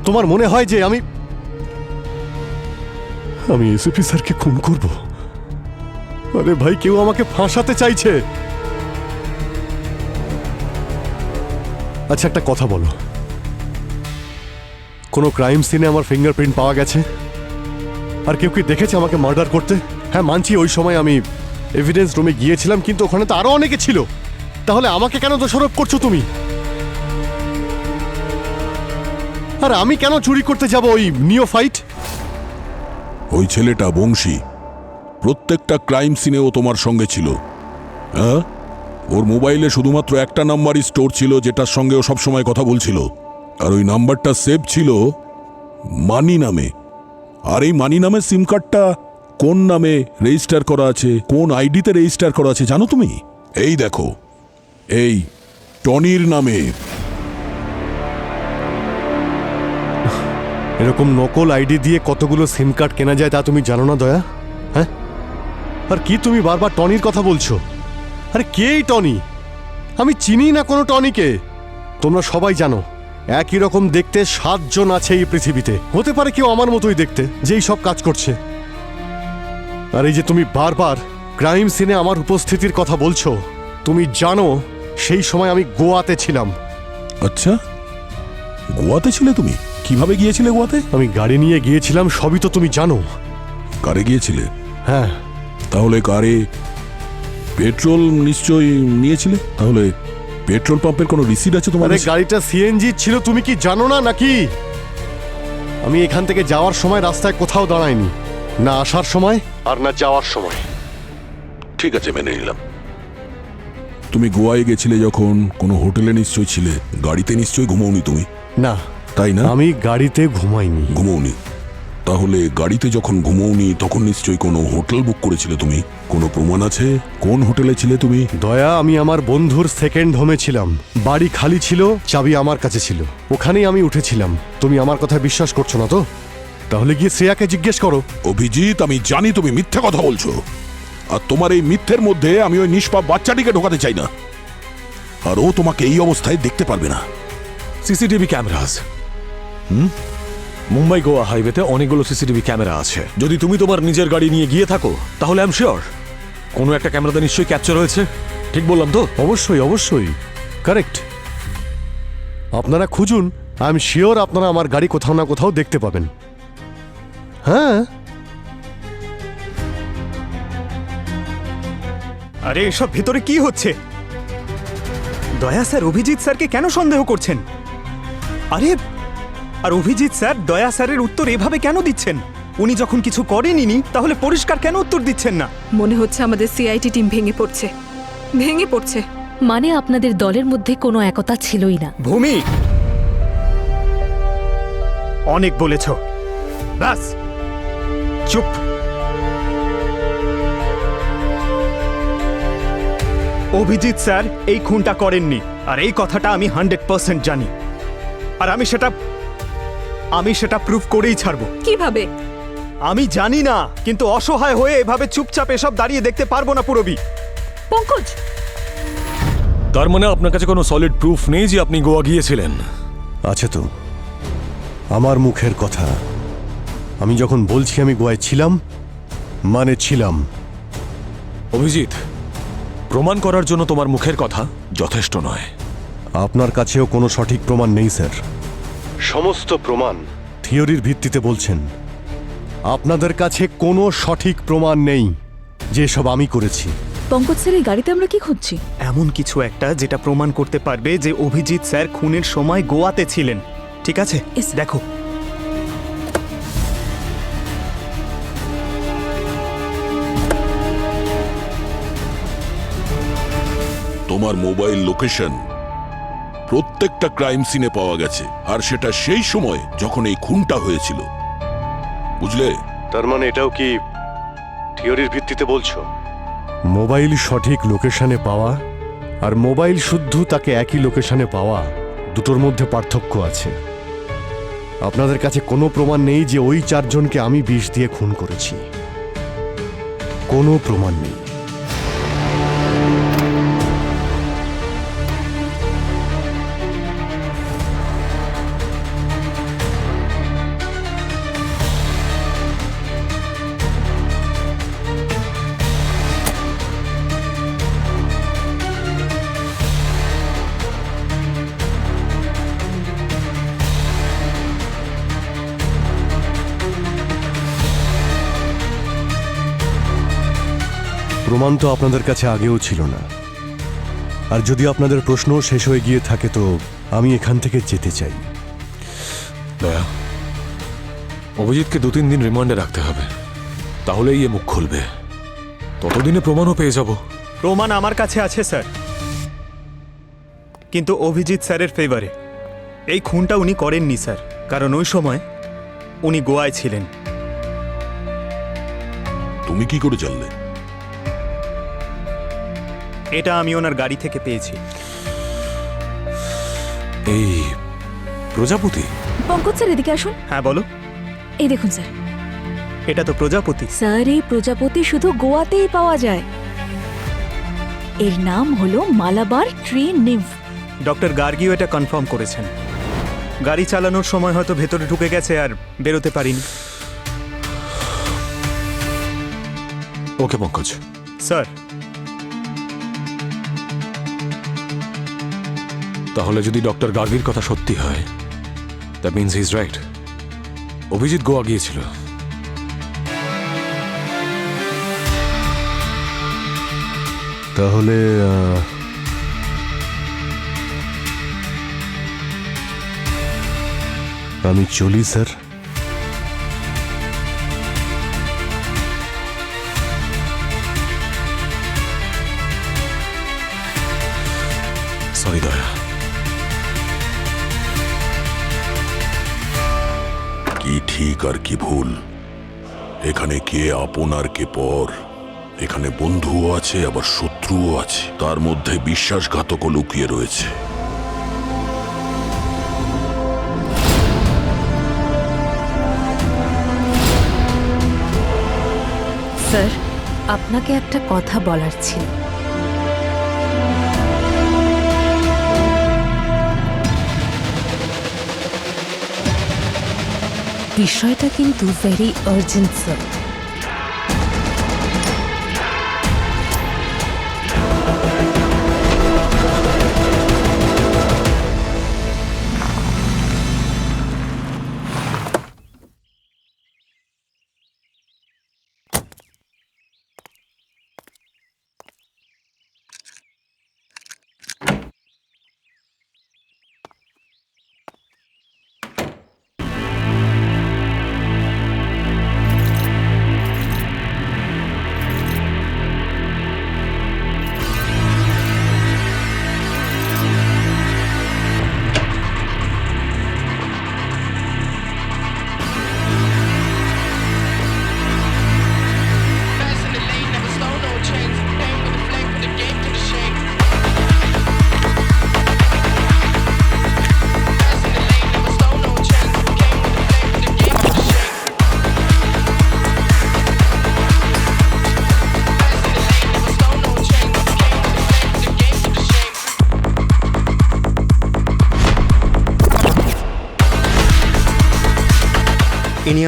Speaker 2: তোমার মনে হয় যে আমি এসিপি স্যারকে খুন করব? আরে ভাই, কেউ আমাকে ফাঁসাতে চাইছে। আচ্ছা, একটা কথা বলো, কোনো ক্রাইম সিনে আমার ফিঙ্গারপ্রিন্ট পাওয়া গেছে? আর কেউ কি দেখেছে আমাকে মার্ডার করতে? হ্যাঁ, মানছি ওই সময় আমি এভিডেন্স রুমে গিয়েছিলাম, কিন্তু ওখানে তো আরো অনেকে ছিল। তাহলে আমাকে কেন দোষারোপ করছো তুমি? আর আমি কেন চুরি করতে যাব ওই নিওফাইট?
Speaker 10: ওই ছেলেটা বংশী প্রত্যেকটা ক্রাইম সিনে ও তোমার সঙ্গে ছিল। হ্যাঁ, ওর মোবাইলে শুধুমাত্র একটা নাম্বারই স্টোর ছিল, যেটার সঙ্গে ও সবসময় কথা বলছিল, আর ওই নাম্বারটা সেভ ছিল মানি নামে। আর এই মানি নামের সিম কার্ডটা কোন নামে রেজিস্টার করা আছে, কোন আইডিতে রেজিস্টার করা আছে জানো তুমি? এই দেখো, এই টনির নামে।
Speaker 2: এরকম নকল আইডি দিয়ে কতগুলো সিম কার্ড কেনা যায় তা তুমি জানো না দয়া? হ্যাঁ, আর কি তুমি বারবার টনির কথা বলছো? আরে কে এই টনি? আমি চিনি না কোনো টনিকে। তোমরা সবাই জানো একই রকম দেখতে 7 জন আছে এই পৃথিবীতে। হতে পারে কেউ আমার মতোই দেখতে, যেই সব কাজ করছে। আর এই যে তুমি বারবার ক্রাইম সিনে আমার উপস্থিতির কথা বলছো, তুমি জানো সেই সময় আমি গোয়াতে ছিলাম।
Speaker 10: আচ্ছা, গোয়াতে ছিলে তুমি? কিভাবে গিয়েছিলে গোয়াতে?
Speaker 2: আমি গাড়ি নিয়ে গিয়েছিলাম, সবই তো তুমি জানো।
Speaker 10: কারে গিয়েছিলে?
Speaker 2: হ্যাঁ।
Speaker 10: তাহলে কারে পেট্রোল নিশ্চয়ই নিয়েছিলে? তাহলে পেট্রোল পাম্পের কোনো রিসিট আছে তোমার?
Speaker 2: আরে গাড়িটা সিএনজি ছিল, তুমি কি জানো না নাকি? আমি এখান থেকে যাওয়ার সময় রাস্তায় কোথাও দাঁড়াইনি, না আসার সময় আর না যাওয়ার সময়।
Speaker 10: ঠিক আছে, মেনে নিলাম। তুমি গোয়ায় গেছিলে যখন কোনো হোটেলে নিশ্চয়ই ছিলে, গাড়িতে নিশ্চয়ই ঘুমোওনি তুমি?
Speaker 2: না।
Speaker 10: তাই না?
Speaker 2: আমি গাড়িতে ঘুমাইনি।
Speaker 10: ঘুমোওনি? তাহলে গাড়িতে যখন ঘুমোওনি তখন নিশ্চয়ই কোনো হোটেল বুক করেছিলে তুমি? কোনো প্রমাণ আছে কোন হোটেলে ছিলে তুমি?
Speaker 2: দয়া, আমি আমার বন্ধুর সেকেন্ড হোমে ছিলাম। বাড়ি খালি ছিল, চাবি আমার কাছে ছিল, ওখানেই আমি উঠেছিলাম। তুমি আমার কথা বিশ্বাস করছো না তো? তাহলে গিয়ে শ্রেয়াকে জিজ্ঞেস করো।
Speaker 10: অভিজিৎ, আমি জানি তুমি মিথ্যা কথা বলছো, আর তোমার এই মিথ্যের মধ্যে আমি ওই নিষ্পাপ বাচ্চাটিকে ঢোকাতে চাই না, আর ও তোমাকে এই অবস্থায় দেখতে পারবে না।
Speaker 3: CCTV cameras. মুম্বাই গোয়া হাইওয়েতে অনেকগুলো সিসিটিভি ক্যামেরা আছে। যদি তুমি তোমার নিজের গাড়ি নিয়ে গিয়ে থাকো তাহলে আই এম শিওর কোনো একটা ক্যামেরাতে নিশ্চয়ই ক্যাপচার হয়েছে। ঠিক বললাম তো?
Speaker 2: অবশ্যই, অবশ্যই কারেক্ট। আপনারা খুঁজুন, আই এম শিওর আপনারা আমার গাড়ি কোথাও না কোথাও দেখতে পাবেন। হ্যাঁ।
Speaker 7: আরে এসব ভেতরে কি হচ্ছে? দয়া স্যার অভিজিৎ স্যারকে কেন সন্দেহ করছেন? আরে, আর অভিজিৎ স্যার দয়া স্যারের উত্তর এভাবে কেন দিচ্ছেন? উনি যখন কিছু করেননি তাহলে পরিষ্কার কেন উত্তর দিচ্ছেন না?
Speaker 5: মনে হচ্ছে আমাদের সিআইটি টিম ভেঙে পড়ছে, ভেঙে পড়ছে।
Speaker 11: মানে আপনাদের দলের মধ্যে কোনো একতা ছিলই না।
Speaker 7: ভূমি, অনেক বলেছ, ব্যাস চুপ। অভিজিৎ স্যার এই খুনটা করেননি, আর এই কথাটা আমি 100% জানি, আর আমি সেটা প্রুফ করেই ছাড়বো।
Speaker 5: কিভাবে?
Speaker 7: আমি জানি না, কিন্তু অসহায় হয়ে এভাবে চুপচাপ এসব দাঁড়িয়ে দেখতে পারবো না পুরবি।
Speaker 5: পঙ্কজ,
Speaker 3: তার মানে আপনার কাছে কোনো সলিড প্রুফ নেই যে আপনি গোয়া গিয়েছিলেন?
Speaker 2: আছে তো, আমার মুখের কথা। আমি যখন বলছি আমি গোয়ায় ছিলাম, মানে ছিলাম।
Speaker 3: অভিজিৎ, প্রমাণ করার জন্য তোমার মুখের কথা যথেষ্ট নয়।
Speaker 2: আপনার কাছেও কোনো সঠিক প্রমাণ নেই স্যার। সমস্ত প্রমাণ থিওরির ভিত্তিতে বলছেন। আপনাদের কাছে কোনো সঠিক প্রমাণ নেই যে সব আমি করেছি।
Speaker 5: পঙ্কজ স্যার, এই গাড়িতে আমরা কি খুঁজছি?
Speaker 7: এমন কিছু একটা যেটা প্রমাণ করতে পারবে যে অভিজিৎ স্যার খুনের সময় গোয়াতে ছিলেন। ঠিক আছে, দেখো।
Speaker 10: তোমার মোবাইল লোকেশন প্রত্যেকটা ক্রাইম সিনে পাওয়া গেছে, আর সেটা সেই সময় যখন এই খুনটা হয়েছিল, বুঝলে?
Speaker 2: তার মানে এটাও কি থিওরির ভিত্তিতে বলছো? মোবাইল সঠিক লোকেশনে পাওয়া আর মোবাইল শুদ্ধ তাকে একই লোকেশনে পাওয়া, দুটোর মধ্যে পার্থক্য আছে। আপনাদের কাছে কোনো প্রমাণ নেই যে ওই 4 জনকে আমি বিষ দিয়ে খুন করেছি। কোনো প্রমাণ নেই। প্রমাণ তো আপনাদের কাছে আগেও ছিল না, আর যদি আপনাদের প্রশ্ন শেষ হয়ে গিয়ে থাকে তো আমি এখান থেকে যেতে চাই।
Speaker 3: দয়া, অভিজিৎকে 2-3 দিন রিমান্ডে রাখতে হবে, তাহলেই এ মুখ খুলবে। ততদিনে প্রমাণও পেয়ে যাব।
Speaker 7: প্রমাণ আমার কাছে আছে স্যার, কিন্তু অভিজিৎ স্যারের ফেভারে। এই খুনটা উনি করেননি স্যার, কারণ ওই সময় উনি গোয়ায় ছিলেন।
Speaker 10: তুমি কি করে জানলে?
Speaker 7: এটা আমি ওনার গাড়ি থেকে পেয়েছি।
Speaker 3: এই প্রজাপতি
Speaker 12: পঙ্কজ স্যার এদিকে আসুন।
Speaker 7: হ্যাঁ বলো।
Speaker 12: এই দেখুন স্যার,
Speaker 7: এটা তো প্রজাপতি।
Speaker 12: স্যার এই প্রজাপতি শুধু গোয়াতেই পাওয়া যায়। এর নাম হলো মালাবার ট্রি নিম্ফ।
Speaker 7: ডক্টর গার্গিও এটা কনফার্ম করেছেন। গাড়ি চালানোর সময় হয়তো ভেতরে ঢুকে গেছে আর বেরোতে পারিনি।
Speaker 3: ওকে পঙ্কজ।
Speaker 7: স্যার,
Speaker 3: তাহলে যদি ডক্টর গার্গির কথা সত্যি হয়, that means he is right. Abhijit Goa গিয়েছিল।
Speaker 2: তাহলে আমি চলি স্যার।
Speaker 3: সরি দয়া।
Speaker 10: কি ঠিক আর কি ভুল, এখানে কে আপন আর কে পর, এখানে বন্ধুও আছে আবার শত্রুও আছে, তার মধ্যে বিশ্বাসঘাতকও লুকিয়ে রয়েছে।
Speaker 15: স্যার, আপনাকে একটা কথা বলার ছিল। বিষয়টা কিন্তু ভেরি আর্জেন্ট স্যার।